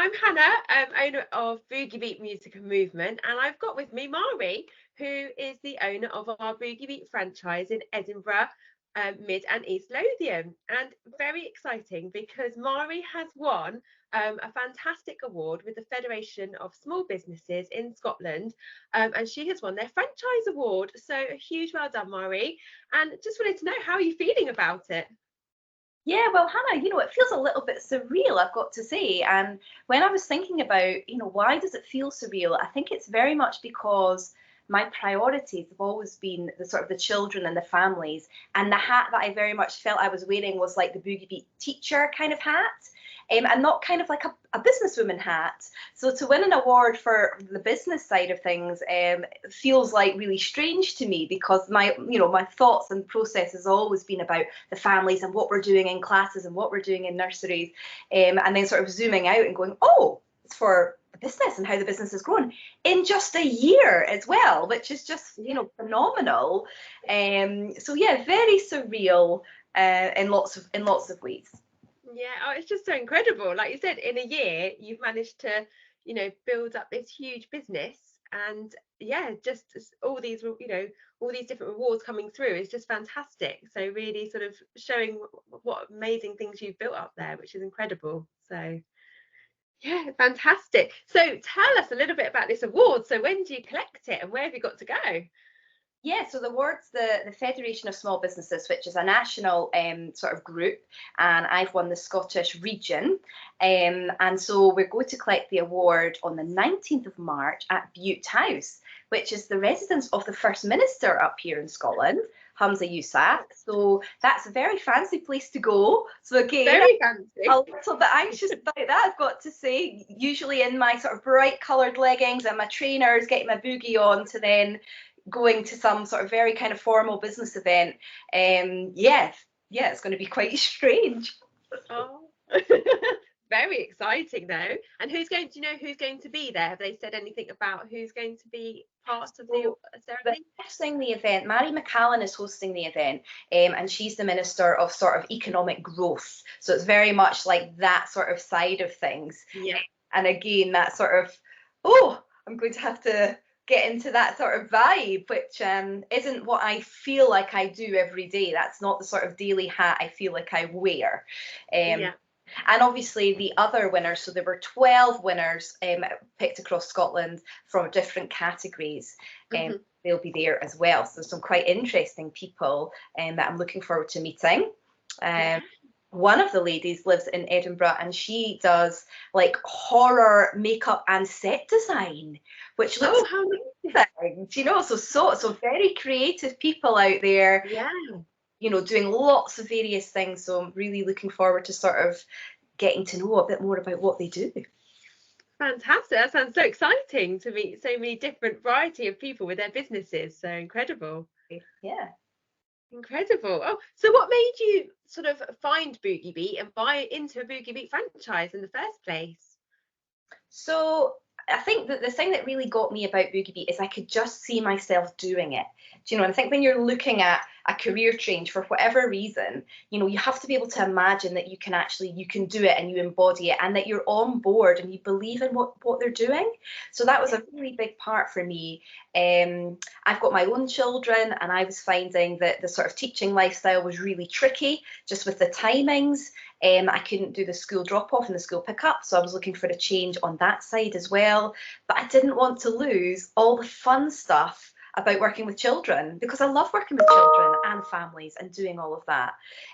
I'm Hannah, owner of Boogie Beat Music and Movement, and I've got with me Mairi, who is the owner of our Boogie Beat franchise in Edinburgh, Mid and East Lothian. And very exciting because Mairi has won a fantastic award with the Federation of Small Businesses in Scotland, and she has won their franchise award. So a huge well done, Mairi. And just wanted to know, how are you feeling about it? Yeah, well, Hannah, it feels a little bit surreal, I've got to say. And when I was thinking about, why does it feel surreal? I think it's very much because my priorities have always been the sort of the children and the families. And the hat that I very much felt I was wearing was like the Boogie Beat teacher kind of hat, and not kind of like a businesswoman hat. So to win an award for the business side of things feels like really strange to me, because my thoughts and process has always been about the families and what we're doing in classes and what we're doing in nurseries, and then sort of zooming out and going, oh, it's for the business and how the business has grown in just a year as well, which is just phenomenal. So yeah, very surreal in lots of ways. Yeah, oh, it's just so incredible. Like you said, in a year, you've managed to, build up this huge business, and yeah, just all these, all these different rewards coming through is just fantastic. So really, sort of showing what amazing things you've built up there, which is incredible. So yeah, fantastic. So tell us a little bit about this award. So when do you collect it, and where have you got to go? Yeah, so the award's the Federation of Small Businesses, which is a national sort of group, and I've won the Scottish region. And so we're going to collect the award on the 19th of March at Bute House, which is the residence of the First Minister up here in Scotland, Hamza Yousaf. So that's a very fancy place to go. So again, Very fancy. a little bit anxious about that, I've got to say. Usually in my sort of bright coloured leggings and my trainers, getting my boogie on, to then going to some sort of very kind of formal business event. Yeah, it's going to be quite strange. Oh, very exciting though. And do you know who's going to be there? Have they said anything about who's going to be part of the So ceremony? hosting the event, Mary McCallan is hosting the event, and she's the Minister of sort of Economic Growth. So it's very much like that sort of side of things. Yeah. And again, that sort of, oh, I'm going to have to get into that sort of vibe, which isn't what I feel like I do every day. That's not the sort of daily hat I feel like I wear. Yeah. And obviously the other winners, so there were 12 winners picked across Scotland from different categories. They'll be there as well. So some quite interesting people that I'm looking forward to meeting. One of the ladies lives in Edinburgh, and she does like horror makeup and set design, which looks amazing. So very creative people out there. Yeah. Doing lots of various things. So I'm really looking forward to sort of getting to know a bit more about what they do. Fantastic. That sounds so exciting, to meet so many different variety of people with their businesses. So incredible. Yeah. Incredible. Oh, so what made you sort of find Boogie Beat and buy into a Boogie Beat franchise in the first place? So I think that the thing that really got me about Boogie Beat is I could just see myself doing it. And I think when you're looking at a career change for whatever reason, you have to be able to imagine that you can do it and you embody it, and that you're on board and you believe in what they're doing. So that was a really big part for me. I've got my own children, and I was finding that the sort of teaching lifestyle was really tricky, just with the timings. I couldn't do the school drop off and the school pick up, so I was looking for a change on that side as well. But I didn't want to lose all the fun stuff about working with children, because I love working with children and families and doing all of that.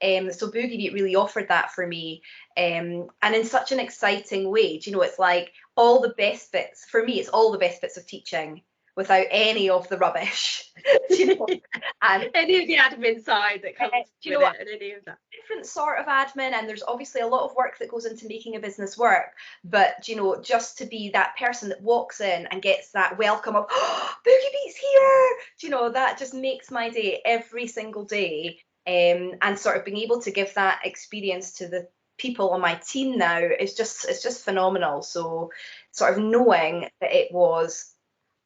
So Boogie Beat really offered that for me, and in such an exciting way. It's like all the best bits for me. It's all the best bits of teaching without any of the rubbish. And any of the admin side that comes with it, and any of that. Different sort of admin, and there's obviously a lot of work that goes into making a business work. But just to be that person that walks in and gets that welcome of, oh, Boogie Beat's here, that just makes my day every single day. And sort of being able to give that experience to the people on my team now is just phenomenal. So sort of knowing that it was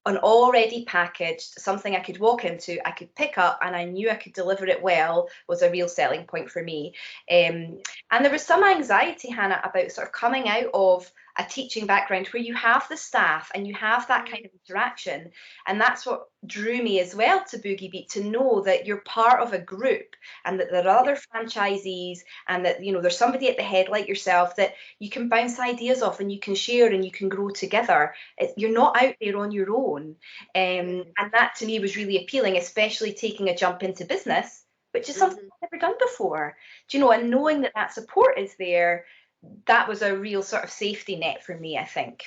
an already packaged, something I could walk into, I could pick up, and I knew I could deliver it well, was a real selling point for me. And there was some anxiety, Hannah, about sort of coming out of a teaching background where you have the staff and you have that kind of interaction. And that's what drew me as well to Boogie Beat, to know that you're part of a group and that there are other franchisees, and that, you know, there's somebody at the head like yourself that you can bounce ideas off and you can share and you can grow together. You're not out there on your own. And that to me was really appealing, especially taking a jump into business, which is something I've never done before. Do you know, and knowing that that support is there, that was a real sort of safety net for me, I think.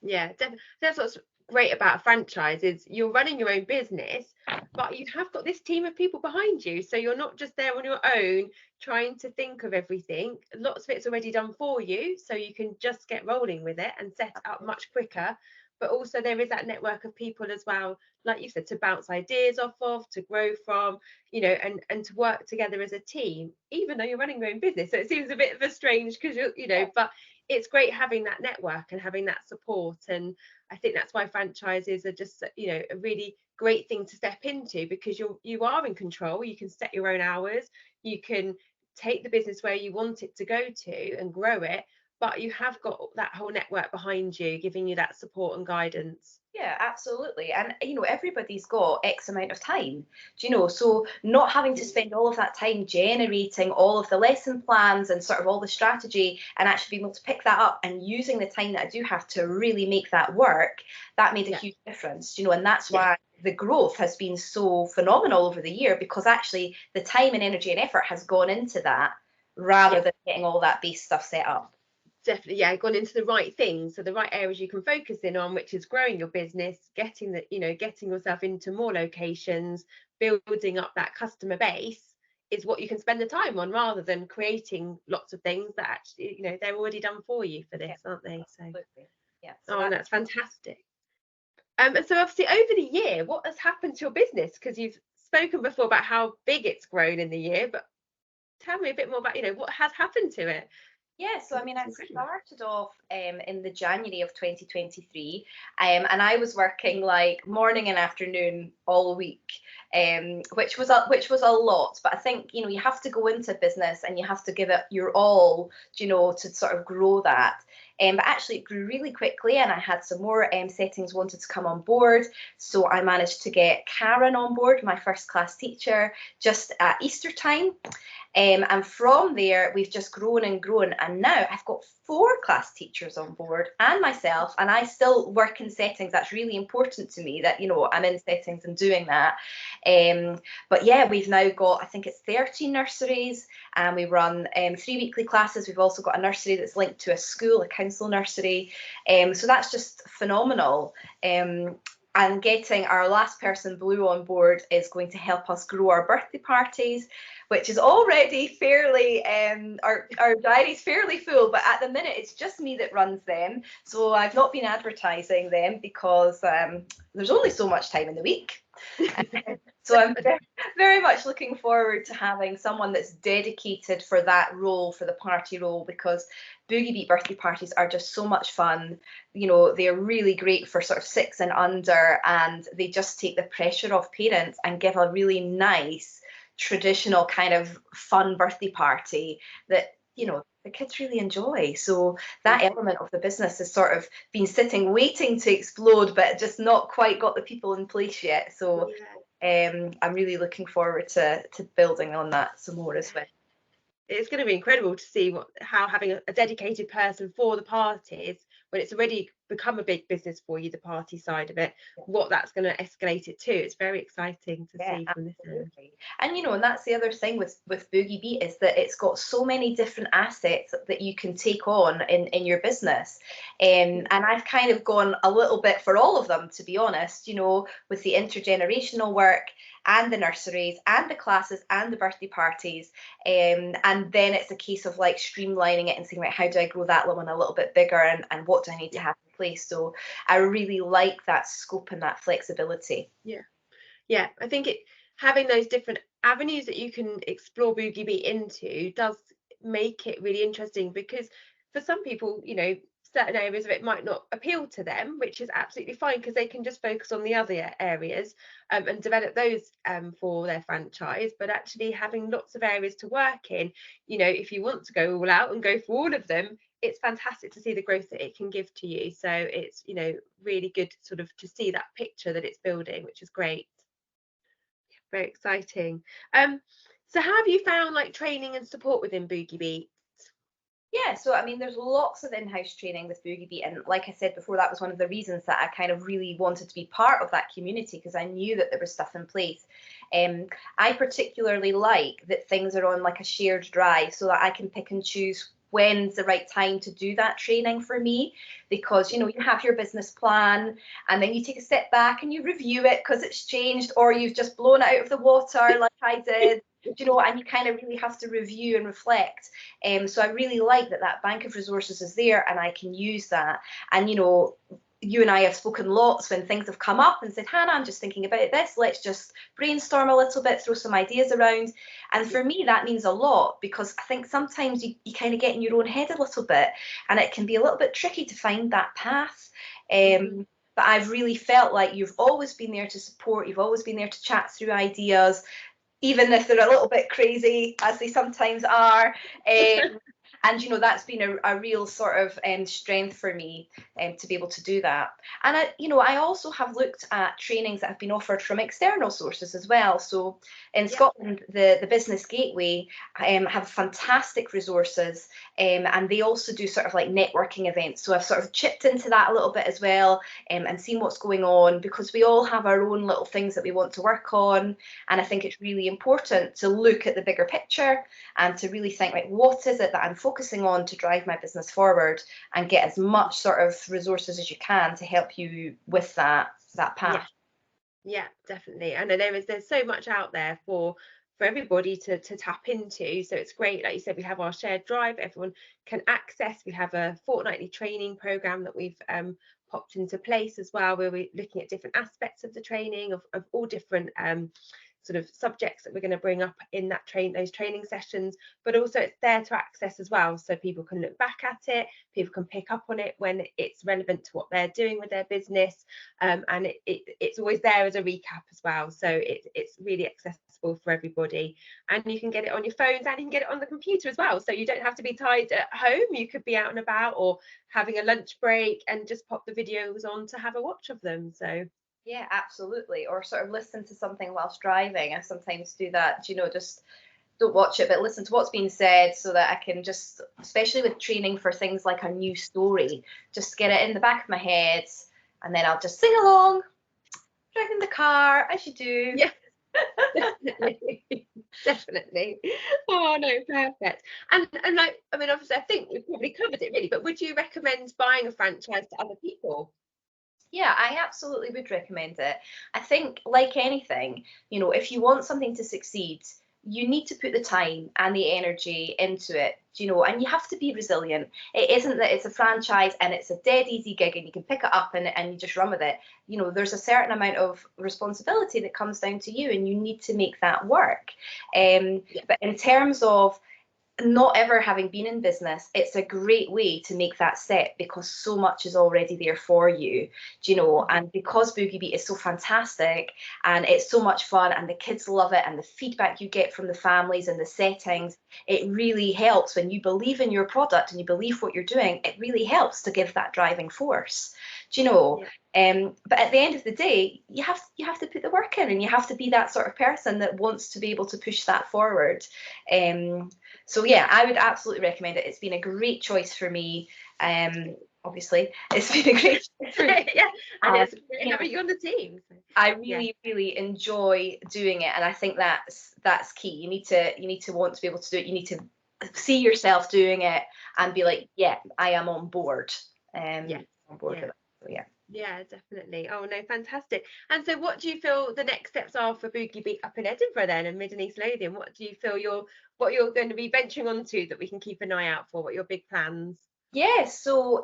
Yeah, definitely. That's what's great about a franchise, is you're running your own business, but you have got this team of people behind you. So you're not just there on your own trying to think of everything. Lots of it's already done for you, so you can just get rolling with it and set it up much quicker. But also there is that network of people as well, like you said, to bounce ideas off of, to grow from, you know, and to work together as a team, even though you're running your own business. So it seems a bit of a strange, because you're, you know, but it's great having that network and having that support. And I think that's why franchises are just, you know, a really great thing to step into, because you are in control. You can set your own hours, you can take the business where you want it to go to and grow it, but you have got that whole network behind you giving you that support and guidance. Yeah, absolutely. And, you know, everybody's got X amount of time, do you know? So not having to spend all of that time generating all of the lesson plans and sort of all the strategy, and actually being able to pick that up and using the time that I do have to really make that work, that made a huge difference, you know, and that's why the growth has been so phenomenal over the year, because actually the time and energy and effort has gone into that rather than getting all that base stuff set up. Definitely, yeah, gone into the right things, so the right areas you can focus in on, which is growing your business, getting that, you know, getting yourself into more locations, building up that customer base is what you can spend the time on, rather than creating lots of things that actually, you know, they're already done for you for this, aren't they? So Absolutely. Yeah, so oh, that's fantastic. And so obviously over the year, what has happened to your business? Because you've spoken before about how big it's grown in the year, but tell me a bit more about, you know, what has happened to it. yeah, so I mean, It's I incredible. started off in the January of 2023, and I was working like morning and afternoon all week, which was a lot. But I think, you know, you have to go into business and you have to give it your all, you know, to sort of grow that. But actually, it grew really quickly, and I had some more settings wanted to come on board. So I managed to get Karen on board, my first class teacher, just at Easter time. And from there, we've just grown and grown. And now I've got 4 class teachers on board and myself, and I still work in settings. That's really important to me, that, you know, I'm in settings and doing that. But yeah, we've now got, I think it's 30 nurseries, and we run 3 weekly classes. We've also got a nursery that's linked to a school, a council nursery. So that's just phenomenal. And getting our last person, Blue, on board is going to help us grow our birthday parties, which is already fairly, our diary's fairly full, but at the minute it's just me that runs them. So I've not been advertising them because there's only so much time in the week. So I'm very much looking forward to having someone that's dedicated for that role, for the party role, because Boogie Beat birthday parties are just so much fun. You know, they're really great for sort of 6 and under, and they just take the pressure off parents and give a really nice, traditional kind of fun birthday party that, you know, the kids really enjoy. So that element of the business has sort of been sitting waiting to explode, but just not quite got the people in place yet. So I'm really looking forward to building on that some more as well. It's going to be incredible to see how having a dedicated person for the parties, when it's already become a big business for you, the party side of it, what that's going to escalate it to. It's very exciting to see from this end. And, you know, and that's the other thing with Boogie Beat, is that it's got so many different assets that you can take on in your business. And I've kind of gone a little bit for all of them, to be honest, you know, with the intergenerational work and the nurseries and the classes and the birthday parties. And then it's a case of like streamlining it and saying, right, how do I grow that one a little bit bigger, and what do I need to have in place? So I really like that scope and that flexibility. Yeah, I think having those different avenues that you can explore Boogie Beat into does make it really interesting, because for some people, you know, certain areas of it might not appeal to them, which is absolutely fine, because they can just focus on the other areas and develop those for their franchise. But actually having lots of areas to work in, you know, if you want to go all out and go for all of them, it's fantastic to see the growth that it can give to you. So it's, you know, really good sort of to see that picture that it's building, which is great. Very exciting. So how have you found like training and support within Boogie Beat? Yeah, so I mean, there's lots of in-house training with Boogie Beat, and like I said before, that was one of the reasons that I kind of really wanted to be part of that community, because I knew that there was stuff in place. I particularly like that things are on like a shared drive, so that I can pick and choose when's the right time to do that training for me, because you know, you have your business plan and then you take a step back and you review it because it's changed, or you've just blown it out of the water like I did, you know, and you kind of really have to review and reflect. So I really like that that bank of resources is there and I can use that. And, you know, you and I have spoken lots when things have come up and said, Hannah, I'm just thinking about this. Let's just brainstorm a little bit, throw some ideas around. And for me, that means a lot, because I think sometimes you kind of get in your own head a little bit and it can be a little bit tricky to find that path. But I've really felt like you've always been there to support. You've always been there to chat through ideas, even if they're a little bit crazy, as they sometimes are. And, you know, that's been a real sort of strength for me to be able to do that. And, you know, I also have looked at trainings that have been offered from external sources as well. So in Scotland, the Business Gateway have fantastic resources, and they also do sort of like networking events. So I've sort of chipped into that a little bit as well, and seen what's going on, because we all have our own little things that we want to work on. And I think it's really important to look at the bigger picture and to really think, like, what is it that I'm focusing on to drive my business forward, and get as much sort of resources as you can to help you with that path. Yeah, definitely. And there's so much out there for everybody to tap into. So it's great. Like you said, we have our shared drive, everyone can access. We have a fortnightly training program that we've popped into place as well, where we're looking at different aspects of the training of all different sort of subjects that we're going to bring up in that those training sessions, but also it's there to access as well, so people can look back at it, people can pick up on it when it's relevant to what they're doing with their business, and it's always there as a recap as well, so it's really accessible for everybody, and you can get it on your phones and you can get it on the computer as well, so you don't have to be tied at home. You could be out and about or having a lunch break and just pop the videos on to have a watch of them. So yeah, absolutely. Or sort of listen to something whilst driving. I sometimes do that, you know, just don't watch it, but listen to what's being said, so that I can just, especially with training for things like a new story, just get it in the back of my head, and then I'll just sing along, driving the car, as you do. yeah. Definitely. Oh no, perfect. And like, I mean, obviously I think we've probably covered it really, but would you recommend buying a franchise to other people? Yeah, I absolutely would recommend it. I think, like anything, you know, if you want something to succeed, you need to put the time and the energy into it, you know, and you have to be resilient. It isn't that it's a franchise and it's a dead easy gig and you can pick it up and you just run with it. You know, there's a certain amount of responsibility that comes down to you, and you need to make that work. But in terms of not ever having been in business, it's a great way to make that step, because so much is already there for you, you know, and because Boogie Beat is so fantastic and it's so much fun and the kids love it, and the feedback you get from the families and the settings, it really helps when you believe in your product and you believe what you're doing. It really helps to give that driving force, do you know? But at the end of the day, you have to put the work in, and you have to be that sort of person that wants to be able to push that forward. So yeah, I would absolutely recommend it. It's been a great choice for me. Obviously, it's been a great choice for me. Yeah, and it's great having you on the team. So. I really enjoy doing it, and I think that's key. You need to want to be able to do it. You need to see yourself doing it and be like, yeah, I am on board. On board with it. So yeah. Yeah, definitely. Oh no, fantastic. And so what do you feel the next steps are for Boogie Beat up in Edinburgh then, and Mid and East Lothian? What do you feel what you're going to be venturing onto that we can keep an eye out for? What are your big plans? Yeah, so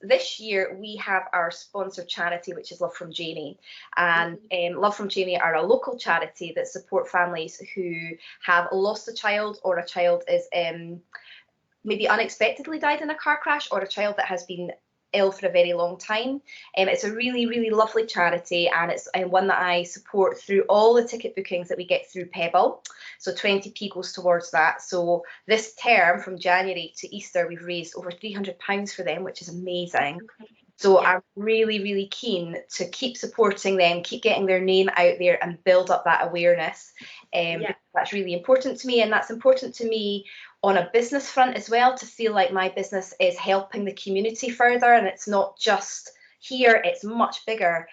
this year we have our sponsored charity, which is Love from Jamie. And Love from Jamie are a local charity that support families who have lost a child, or a child is maybe unexpectedly died in a car crash, or a child that has been ill for a very long time. It's a really, really lovely charity, and it's one that I support through all the ticket bookings that we get through Pebble. So 20p goes towards that. So this term, from January to Easter, we've raised over £300 for them, which is amazing. So I'm really, really keen to keep supporting them, keep getting their name out there and build up that awareness. That's really important to me, and that's important to me on a business front as well, to feel like my business is helping the community further, and it's not just here, it's much bigger.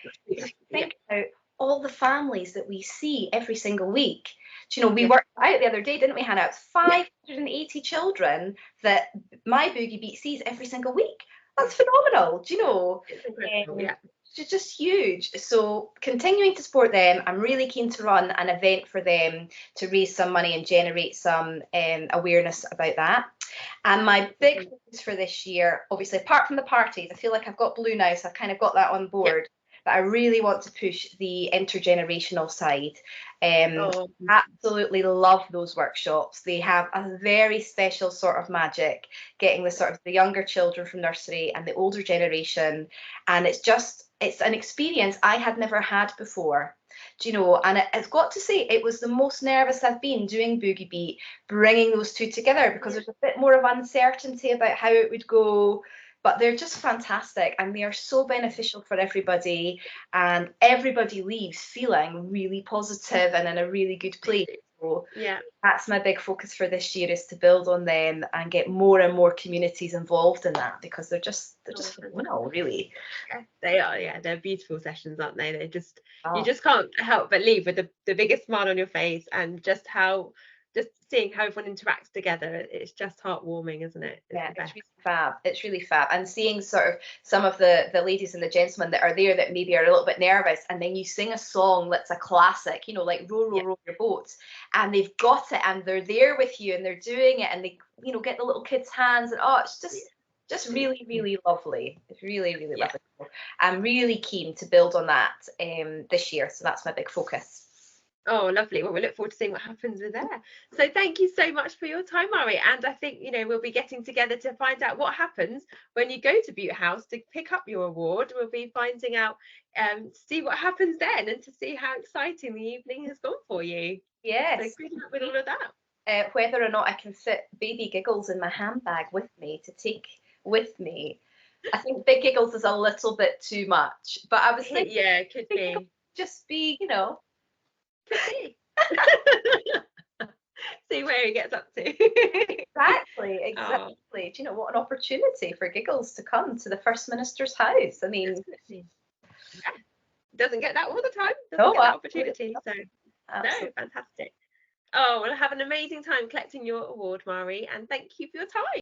Think about all the families that we see every single week. Do you know, we worked out the other day, didn't we, Hannah? It's 580 children that my Boogie Beat sees every single week. That's phenomenal. Do you know? It's incredible, It's just huge. So continuing to support them, I'm really keen to run an event for them to raise some money and generate some awareness about that. And my big focus for this year, obviously, apart from the parties, I feel like I've got Blue now, so I've kind of got that on board. But I really want to push the intergenerational side. Absolutely love those workshops. They have a very special sort of magic, getting the sort of the younger children from nursery and the older generation. And it's an experience I had never had before. Do you know? And I've got to say, it was the most nervous I've been doing Boogie Beat, bringing those two together, because there's a bit more of uncertainty about how it would go. But they're just fantastic, and they are so beneficial for everybody, and everybody leaves feeling really positive and in a really good place. So that's my big focus for this year, is to build on them and get more and more communities involved in that, because they're just phenomenal, really. They are, they're beautiful sessions, aren't they? They just you just can't help but leave with the biggest smile on your face, and just seeing how everyone interacts together, it's just heartwarming, isn't it? It's really fab. It's really fab. And seeing sort of some of the ladies and the gentlemen that are there that maybe are a little bit nervous, and then you sing a song that's a classic, you know, like row, row, row your boat, and they've got it, and they're there with you, and they're doing it, and they, you know, get the little kids' hands, and it's just really, really lovely. It's really, really lovely. I'm really keen to build on that this year, so that's my big focus. Oh, lovely. Well, we look forward to seeing what happens with there. So thank you so much for your time, Mairi. And I think, you know, we'll be getting together to find out what happens when you go to Butte House to pick up your award. We'll be finding out, to see what happens then, and to see how exciting the evening has gone for you. Yes. So good luck with all of that. Whether or not I can fit baby Giggles in my handbag with me to take with me. I think Big Giggles is a little bit too much, but I was thinking, it could be. Just be, you know. See where he gets up to. Exactly. Do you know, what an opportunity for Giggles to come to the First Minister's house. I mean, doesn't get that all the time. Doesn't get that opportunity. So no, fantastic. Oh, well, have an amazing time collecting your award, Mairi, and thank you for your time.